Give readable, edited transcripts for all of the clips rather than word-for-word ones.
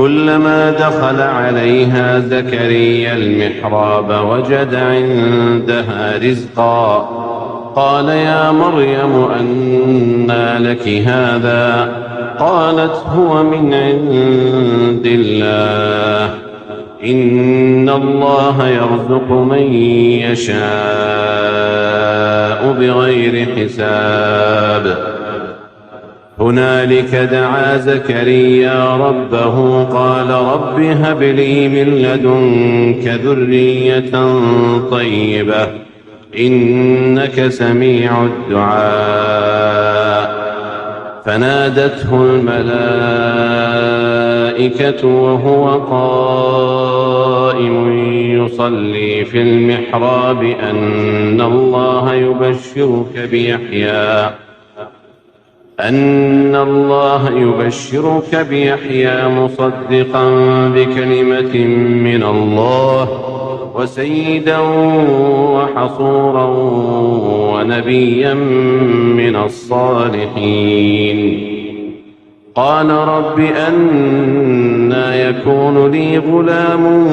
كلما دخل عليها زكريا المحراب وجد عندها رزقا قال يا مريم أنى لك هذا قالت هو من عند الله إن الله يرزق من يشاء بغير حساب. هنالك دعا زكريا ربه قال رب هب لي من لدنك ذرية طيبة إنك سميع الدعاء. فنادته الملائكة وهو قائم يصلي في المحراب أن الله يبشرك بيحيى مصدقا بكلمة من الله وسيدا وحصورا ونبيا من الصالحين. قال رب أنى يكون لي غلام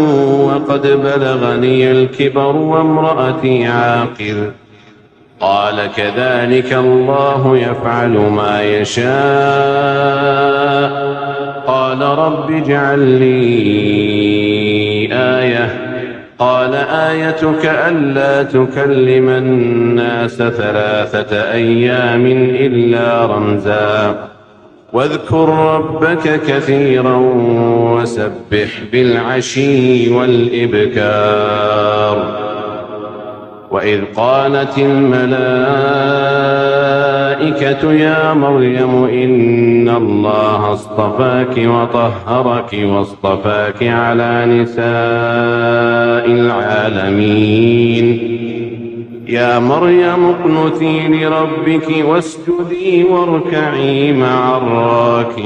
وقد بلغني الكبر وامرأتي عاقر قال كذلك الله يفعل ما يشاء. قال رب اجعل لي آية قال آيتك ألا تكلم الناس 3 أيام إلا رمزا واذكر ربك كثيرا وسبح بالعشي والإبكار. وإذ قالت الملائكة يا مريم إن الله اصطفاك وطهرك واصطفاك على نساء العالمين يا مريم اقنتي لربك واسجدي واركعي مع الراكعين.